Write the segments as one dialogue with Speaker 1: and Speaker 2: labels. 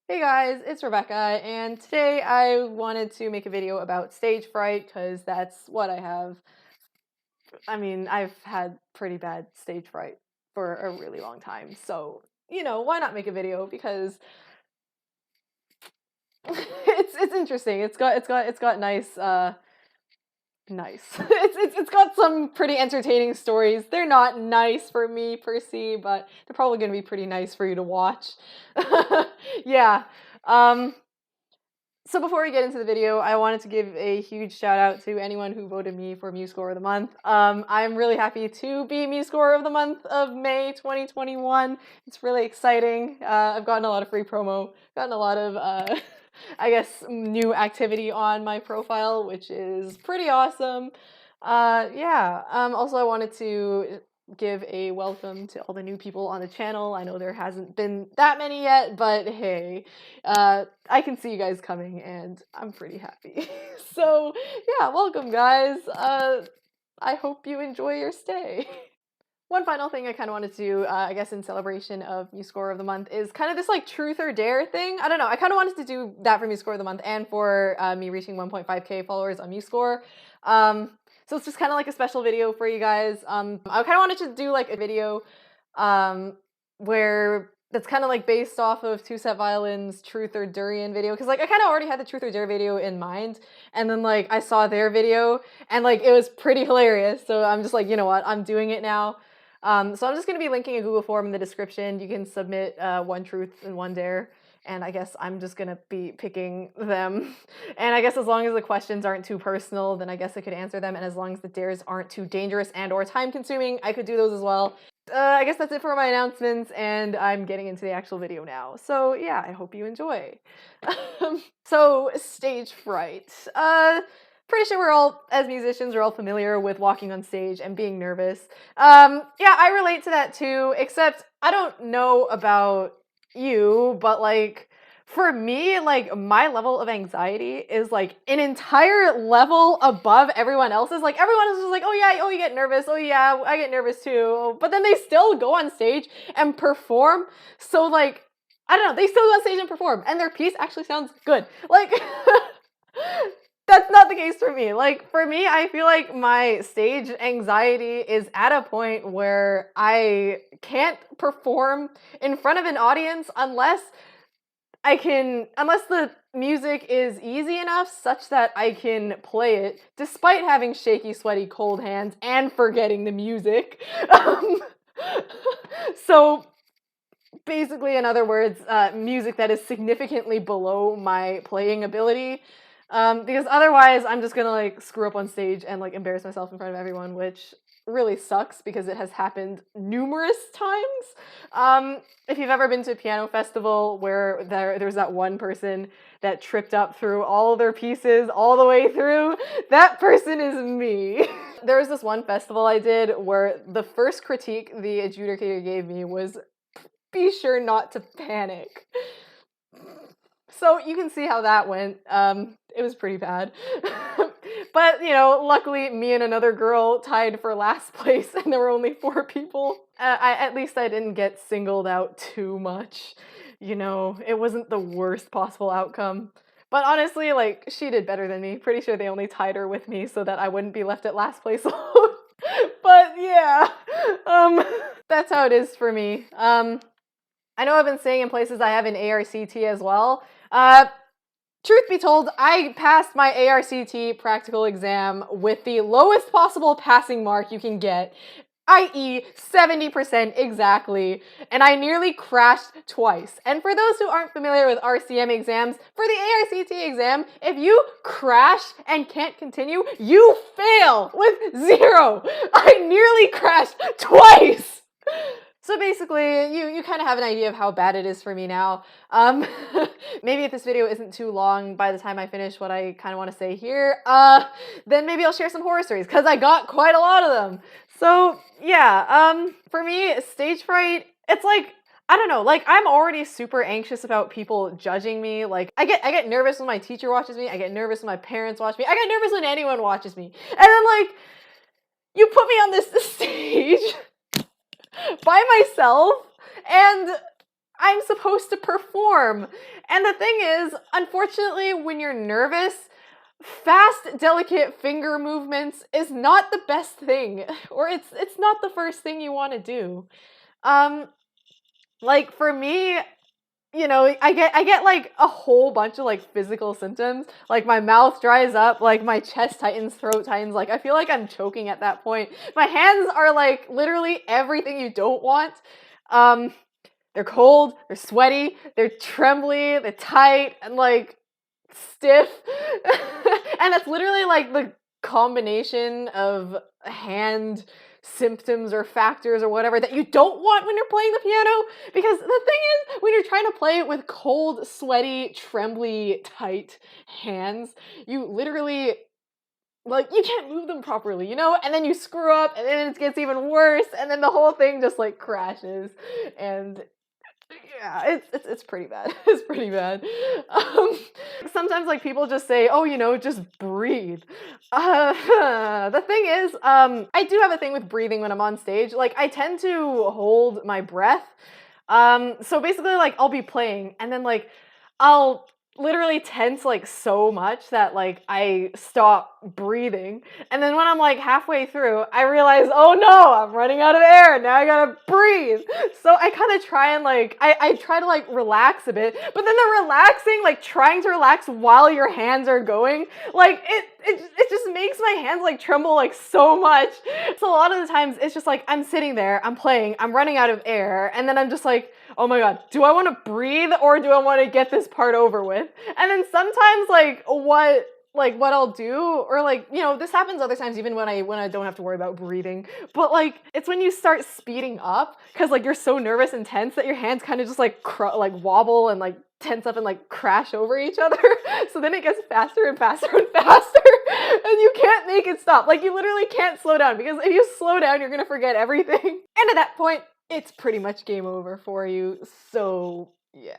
Speaker 1: Hey guys, it's Rebecca, and today I wanted to make a video about stage fright because that's what I have. I mean, I've had pretty bad stage fright for a really long time, so why not make a video? Because it's interesting. It's got nice. It's got some pretty entertaining stories. They're not nice for me per se, but they're probably going to be pretty nice for you to watch. Yeah. Um. So before we get into the video, I wanted to give a huge shout out to anyone who voted me for MuseScore of the Month. I'm really happy to be MuseScore of the Month of May 2021. It's really exciting. I've gotten a lot of free promo, gotten a lot of, I guess, new activity on my profile, which is pretty awesome. Yeah. Also, I wanted to give a welcome to all the new people on the channel. I know there hasn't been that many yet, but hey, I can see you guys coming and I'm pretty happy. So yeah, welcome guys. I hope you enjoy your stay. One final thing I kind of wanted to do, I guess in celebration of MuseScore of the Month, is kind of this like truth or dare thing. I don't know, I kind of wanted to do that for MuseScore of the Month and for me reaching 1.5k followers on MuseScore. So it's just kind of like a special video for you guys. I kind of wanted to do like a video where that's kind of like based off of Two Set Violin's Truth or Durian video, because like I kind of already had the Truth or Dare video in mind, and then like I saw their video and like it was pretty hilarious, so I'm just like, you know what, I'm doing it now. So I'm just going to be linking a Google form in the description. You can submit one truth and one dare, and I guess I'm just going to be picking them. And I guess as long as the questions aren't too personal, then I guess I could answer them, and as long as the dares aren't too dangerous and or time consuming, I could do those as well. I guess that's it for my announcements, and I'm getting into the actual video now. So yeah, I hope you enjoy. So stage fright. Pretty sure we're all, as musicians, we're all familiar with walking on stage and being nervous. Yeah, I relate to that too, except I don't know about you, but like, for me, like, my level of anxiety is like an entire level above everyone else's. Like, everyone is just like, oh yeah, oh you get nervous, oh yeah, I get nervous too. But then they still go on stage and perform. So like, I don't know, they still go on stage and perform, and their piece actually sounds good. Like, that's not the case for me. Like, for me, I feel like my stage anxiety is at a point where I can't perform in front of an audience unless the music is easy enough such that I can play it despite having shaky, sweaty, cold hands and forgetting the music. So basically, in other words, music that is significantly below my playing ability. Because otherwise I'm just gonna like screw up on stage and like embarrass myself in front of everyone, which really sucks because it has happened numerous times. If you've ever been to a piano festival where there's that one person that tripped up through all their pieces all the way through, that person is me. There was this one festival I did where the first critique the adjudicator gave me was, be sure not to panic. So you can see how that went. It was pretty bad. But, you know, luckily me and another girl tied for last place and there were only 4 people. At least I didn't get singled out too much. You know, it wasn't the worst possible outcome. But honestly, like, she did better than me. Pretty sure they only tied her with me so that I wouldn't be left at last place alone. But yeah, that's how it is for me. I know I've been saying in places I have an ARCT as well. Truth be told, I passed my ARCT practical exam with the lowest possible passing mark you can get, i.e. 70% exactly, and I nearly crashed twice. And for those who aren't familiar with RCM exams, for the ARCT exam, if you crash and can't continue, you fail with 0. I nearly crashed twice! So basically, you kind of have an idea of how bad it is for me now. Maybe if this video isn't too long by the time I finish what I kind of want to say here, then maybe I'll share some horror stories, because I got quite a lot of them. So yeah, for me, stage fright, it's like, I don't know, like, I'm already super anxious about people judging me. Like, I get nervous when my teacher watches me, I get nervous when my parents watch me, I get nervous when anyone watches me. And then, like, you put me on this stage by myself, and I'm supposed to perform. And the thing is, unfortunately, when you're nervous, fast, delicate finger movements is not the best thing, or it's not the first thing you want to do. Um, like for me, I get like a whole bunch of like physical symptoms. Like my mouth dries up, like my chest tightens, throat tightens. Like I feel like I'm choking at that point. My hands are like literally everything you don't want. Um, they're cold, they're sweaty, they're trembly, they're tight, and like stiff. And that's literally like the combination of hand symptoms or factors or whatever that you don't want when you're playing the piano. Because the thing is, when you're trying to play it with cold, sweaty, trembly, tight hands, you literally like you can't move them properly, and then you screw up and then it gets even worse and then the whole thing just like crashes. And yeah, it's pretty bad. It's pretty bad. Um, Sometimes like people just say, "Oh, just breathe." The thing is, I do have a thing with breathing when I'm on stage. Like I tend to hold my breath. So basically, like I'll be playing, and then like I'll literally tense like so much that like I stop breathing. And then when I'm like halfway through, I realize, oh no, I'm running out of air. Now I gotta breathe. So I kind of try and like, I try to like relax a bit, but then the relaxing, like trying to relax while your hands are going, like it just makes my hands like tremble like so much. So a lot of the times it's just like, I'm sitting there, I'm playing, I'm running out of air. And then I'm just like, oh my God, do I want to breathe or do I want to get this part over with? And then sometimes like what I'll do, or like, this happens other times even when I don't have to worry about breathing, but like it's when you start speeding up because like you're so nervous and tense that your hands kind of just like wobble and like tense up and like crash over each other. So then it gets faster and faster and faster and you can't make it stop. Like you literally can't slow down because if you slow down, you're gonna forget everything. And at that point, it's pretty much game over for you. So yeah.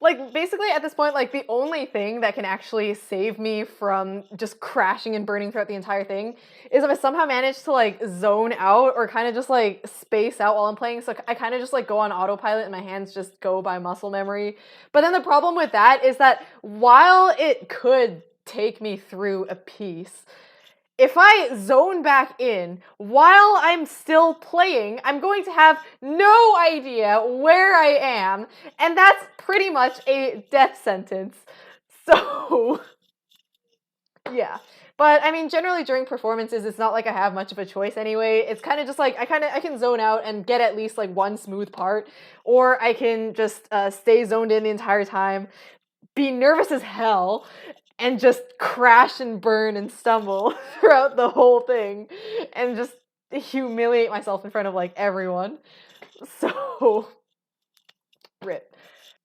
Speaker 1: Like basically at this point, like the only thing that can actually save me from just crashing and burning throughout the entire thing is if I somehow manage to like zone out or kind of just like space out while I'm playing. So I kind of just like go on autopilot and my hands just go by muscle memory. But then the problem with that is that while it could take me through a piece, if I zone back in while I'm still playing, I'm going to have no idea where I am, and that's pretty much a death sentence. So, yeah. But I mean, generally during performances, it's not like I have much of a choice anyway. It's kind of just like I can zone out and get at least like one smooth part, or I can just stay zoned in the entire time, be nervous as hell, and just crash and burn and stumble throughout the whole thing and just humiliate myself in front of like everyone. So rip.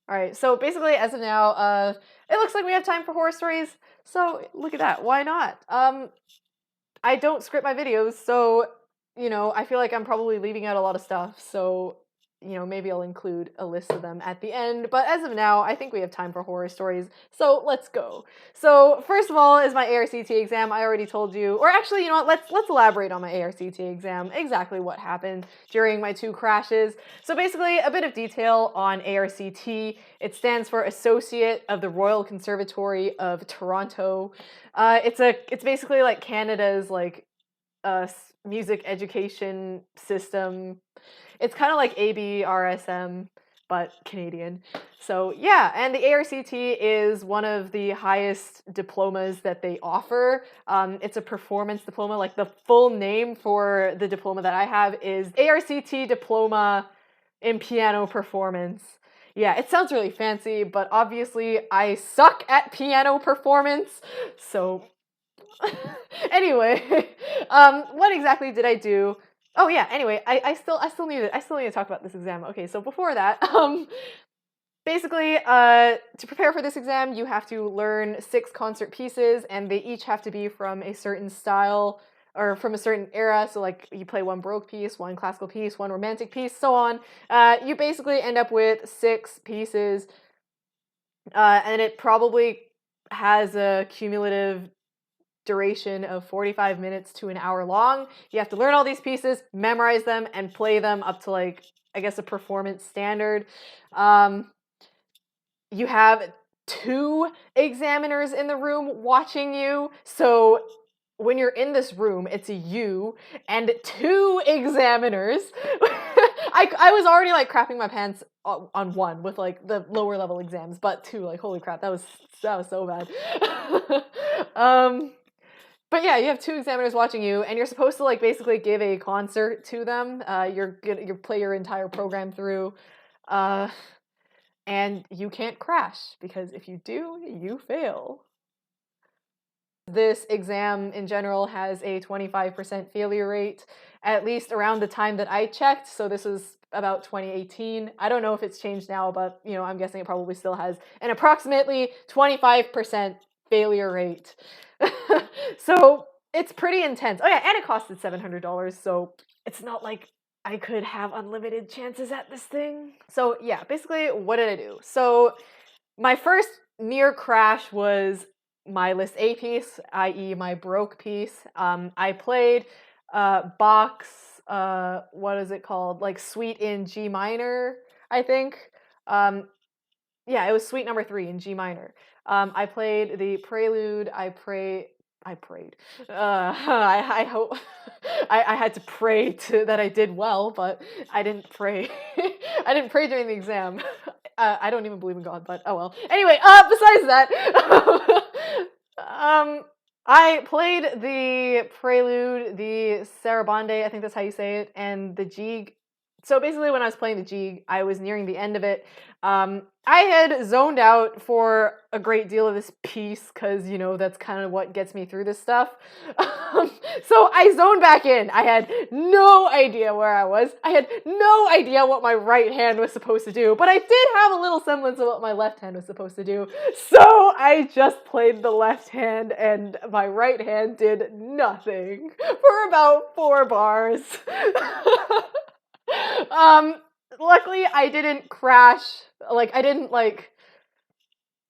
Speaker 1: All right, so basically as of now, it looks like we have time for horror stories. So look at that. Why not? I don't script my videos, so I feel like I'm probably leaving out a lot of stuff. So maybe I'll include a list of them at the end. But as of now, I think we have time for horror stories. So let's go. So first of all is my ARCT exam. I already told you, or actually, you know what? Let's elaborate on my ARCT exam. Exactly what happened during my 2 crashes. So basically, a bit of detail on ARCT. It stands for Associate of the Royal Conservatory of Toronto. It's basically like Canada's like music education system. It's kind of like RCM, but Canadian. So yeah, and the ARCT is one of the highest diplomas that they offer. It's a performance diploma. Like the full name for the diploma that I have is ARCT Diploma in Piano Performance. Yeah, it sounds really fancy, but obviously I suck at piano performance. So anyway, what exactly did I do? Oh yeah, anyway, I still need to talk about this exam. Okay, so before that, basically, to prepare for this exam, you have to learn 6 concert pieces, and they each have to be from a certain style or from a certain era. So like you play 1 Baroque piece, 1 classical piece, 1 romantic piece, so on. You basically end up with 6 pieces, and it probably has a cumulative duration of 45 minutes to an hour long. You have to learn all these pieces, memorize them, and play them up to like, I guess, a performance standard. You have 2 examiners in the room watching you. So when you're in this room, it's you and 2 examiners. I was already like crapping my pants on 1 with like the lower level exams, but 2, like, holy crap, that was so bad. But yeah, you have 2 examiners watching you, and you're supposed to like basically give a concert to them. You play your entire program through, and you can't crash, because if you do, you fail. This exam in general has a 25% failure rate, at least around the time that I checked. So this was about 2018. I don't know if it's changed now, but you know, I'm guessing it probably still has an approximately 25% failure rate. So it's pretty intense. Oh yeah, and it costed $700, so it's not like I could have unlimited chances at this thing. So yeah, basically, what did I do? So my first near crash was my list A piece, i.e. my broke piece. I played Bach's, what is it called? Like Suite in G minor, I think. Yeah, it was Suite number 3 in G minor. I played the prelude. I prayed. I hope I had to pray that I did well, but I didn't pray. I didn't pray during the exam. I don't even believe in God, but oh well. Anyway, besides that, I played the prelude, the sarabande, I think that's how you say it, and the jig. So basically, when I was playing the jig, I was nearing the end of it. I had zoned out for a great deal of this piece because, you know, that's kind of what gets me through this stuff. So I zoned back in. I had no idea where I was. I had no idea what my right hand was supposed to do, but I did have a little semblance of what my left hand was supposed to do. So I just played the left hand, and my right hand did nothing for about 4 bars. Luckily I didn't crash. Like, I didn't, like,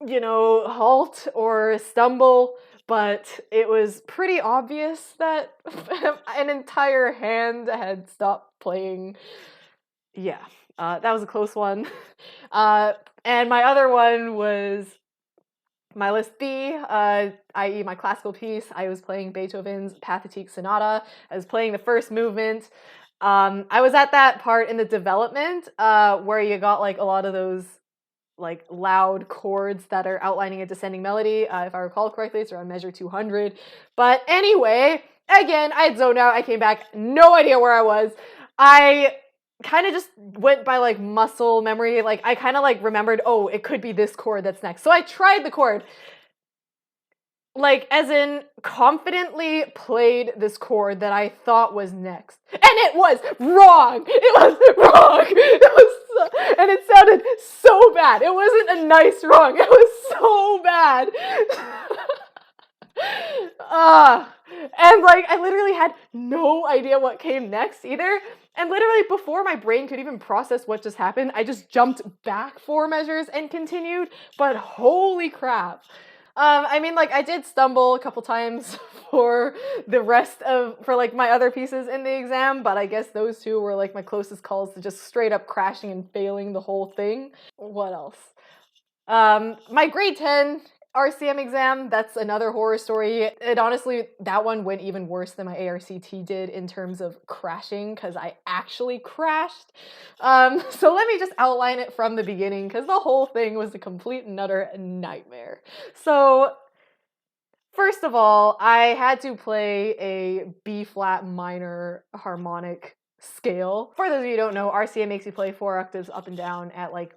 Speaker 1: you know, halt or stumble, but it was pretty obvious that an entire hand had stopped playing. Yeah, that was a close one. And my other one was my list B, i.e. my classical piece. I was playing Beethoven's Pathetique Sonata. I was playing the first movement. I was at that part in the development where you got like a lot of those like loud chords that are outlining a descending melody. If I recall correctly, it's around measure 200. But anyway, again, I had zoned out. I came back, no idea where I was. I kind of just went by like muscle memory. Like, I kind of like remembered, oh, it could be this chord that's next. So I tried the chord. Like, as in, confidently played this chord that I thought was next. And it was wrong! It was wrong! And it sounded so bad. It wasn't a nice wrong. It was so bad. And like, I literally had no idea what came next either. And literally before my brain could even process what just happened, I just jumped back 4 measures and continued. But holy crap. I mean, like, I did stumble a couple times for like my other pieces in the exam, but I guess those 2 were like my closest calls to just straight up crashing and failing the whole thing. What else? My grade 10 RCM exam, that's another horror story. It honestly, that one went even worse than my ARCT did in terms of crashing, because I actually crashed. So let me just outline it from the beginning, because the whole thing was a complete and utter nightmare. So first of all, I had to play a B flat minor harmonic scale. For those of you who don't know, RCM makes you play 4 octaves up and down at like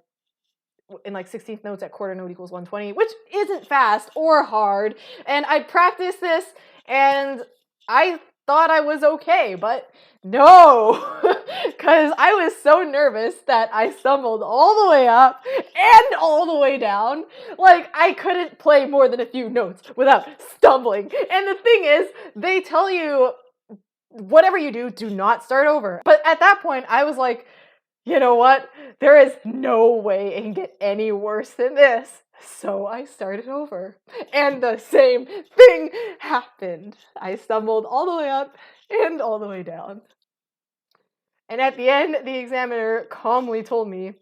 Speaker 1: in like 16th notes at quarter note equals 120, which isn't fast or hard. And I practiced this and I thought I was okay, but no, because I was so nervous that I stumbled all the way up and all the way down. Like, I couldn't play more than a few notes without stumbling. And the thing is, they tell you, whatever you do, do not start over. But at that point, I was like, you know what? There is no way it can get any worse than this. So I started over, and the same thing happened. I stumbled all the way up and all the way down. And at the end, the examiner calmly told me,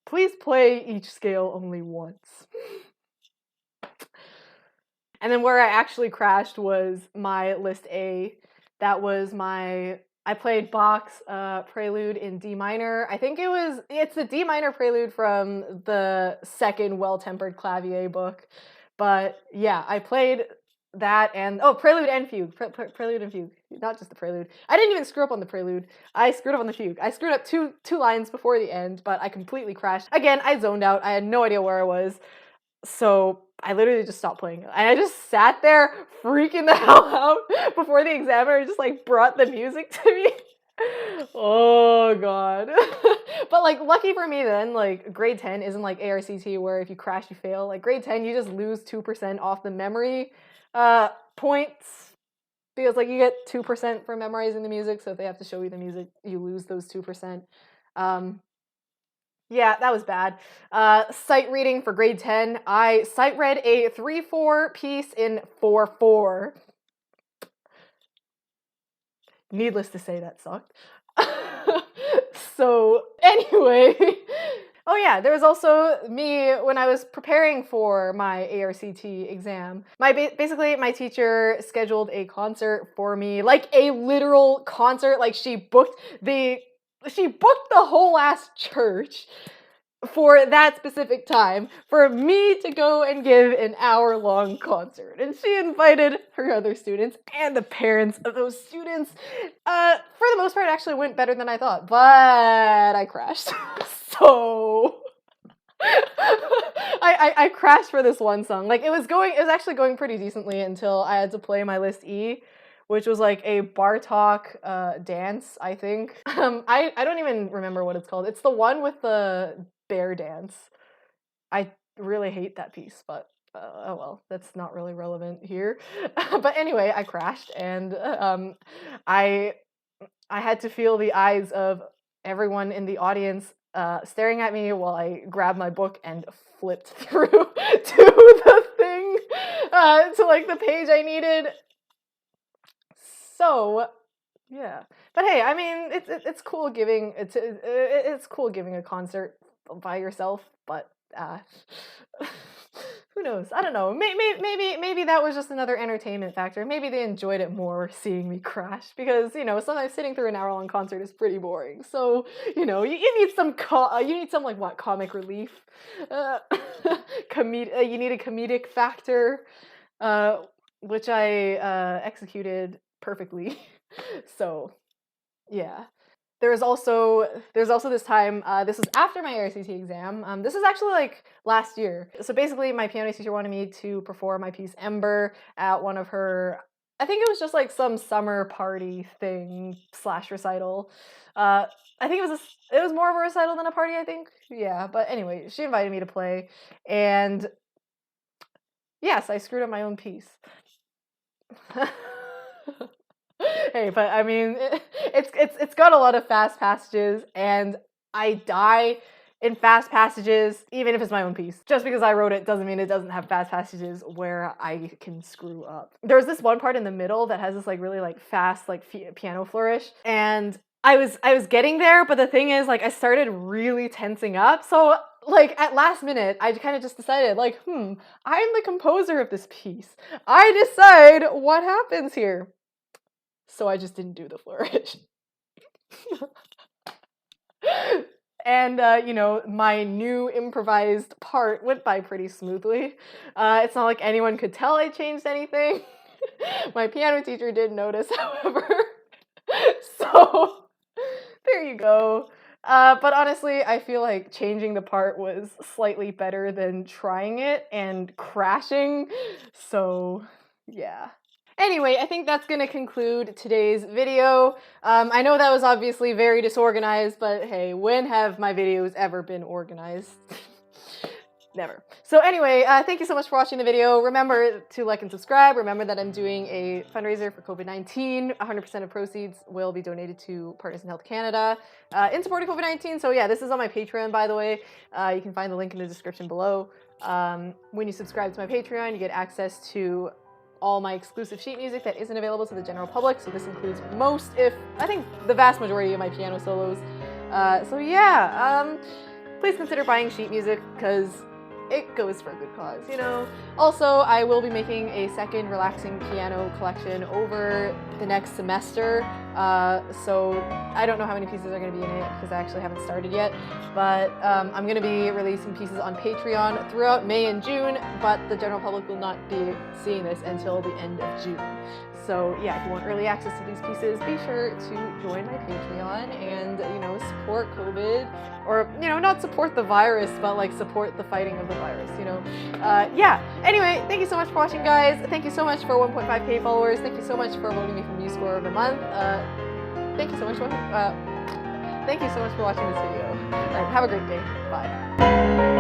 Speaker 1: please play each scale only once. And then where I actually crashed was my list A. That was I played Bach's Prelude in D minor. I think it's the D minor Prelude from the second Well-Tempered Clavier book. But yeah, I played that and, Prelude and Fugue. Prelude and Fugue, not just the Prelude. I didn't even screw up on the Prelude. I screwed up on the Fugue. I screwed up two lines before the end, but I completely crashed. Again, I zoned out. I had no idea where I was. So I literally just stopped playing. And I just sat there freaking the hell out before the examiner just like brought the music to me. Oh god. But like lucky for me then, like grade 10 isn't like ARCT where if you crash you fail. Like grade 10 you just lose 2% off the memory points, because like you get 2% for memorizing the music, so if they have to show you the music you lose those 2%. Yeah, that was bad. Sight reading for grade 10. I sight read a 3/4 piece in 4/4. Needless to say, that sucked. So anyway, oh yeah, there was also me when I was preparing for my ARCT exam. Basically, my teacher scheduled a concert for me, like a literal concert. Like she booked the whole ass church for that specific time for me to go and give an hour-long concert. And she invited her other students and the parents of those students. For the most part, it actually went better than I thought, but I crashed. So I crashed for this one song. Like it was actually going pretty decently until I had to play my list E, which was like a Bartok dance, I think. I don't even remember what it's called. It's the one with the bear dance. I really hate that piece, but oh well, that's not really relevant here. But anyway, I crashed, and I had to feel the eyes of everyone in the audience staring at me while I grabbed my book and flipped through to the thing, to like the page I needed. So yeah, but hey, I mean, it's cool giving it's cool giving a concert by yourself, but who knows? I don't know. Maybe that was just another entertainment factor. Maybe they enjoyed it more seeing me crash, because sometimes sitting through an hour-long concert is pretty boring. So you need some like what, comic relief, you need a comedic factor, which I executed perfectly. So yeah. There's also this time, this was after my ARCT exam. This is actually like last year. So basically my piano teacher wanted me to perform my piece Ember at one of her, I think it was just like some summer party thing / recital. I think it was more of a recital than a party, I think. Yeah, but anyway, she invited me to play, and yes, I screwed up my own piece. Hey, but I mean, it's got a lot of fast passages, and I die in fast passages even if it's my own piece. Just because I wrote it doesn't mean it doesn't have fast passages where I can screw up. There's this one part in the middle that has this like really like fast like piano flourish, and I was getting there, but the thing is, like, I started really tensing up. So like at last minute, I kind of just decided like, I'm the composer of this piece. I decide what happens here. So I just didn't do the flourish. And my new improvised part went by pretty smoothly. It's not like anyone could tell I changed anything. My piano teacher did notice, however. So there you go. But honestly, I feel like changing the part was slightly better than trying it and crashing. So yeah. Anyway, I think that's going to conclude today's video. I know that was obviously very disorganized, but hey, when have my videos ever been organized? Never. So anyway, thank you so much for watching the video. Remember to like and subscribe. Remember that I'm doing a fundraiser for COVID-19. 100% of proceeds will be donated to Partners in Health Canada in support of COVID-19. So yeah, this is on my Patreon, by the way. You can find the link in the description below. When you subscribe to my Patreon, you get access to all my exclusive sheet music that isn't available to the general public. So this includes most, if I think the vast majority of my piano solos. So yeah, please consider buying sheet music because it goes for a good cause, you know. Also, I will be making a second relaxing piano collection over the next semester. So I don't know how many pieces are going to be in it because I actually haven't started yet. But I'm going to be releasing pieces on Patreon throughout May and June, but the general public will not be seeing this until the end of June. So yeah, if you want early access to these pieces, be sure to join my Patreon and, you know, support COVID, or, you know, not support the virus, but like support the fighting of the virus, you know. Yeah, anyway, thank you so much for watching, guys. Thank you so much for 1.5k followers. Thank you so much for voting me for MuseScore of the month. Thank you so much for watching this video. All right, have a great day. Bye.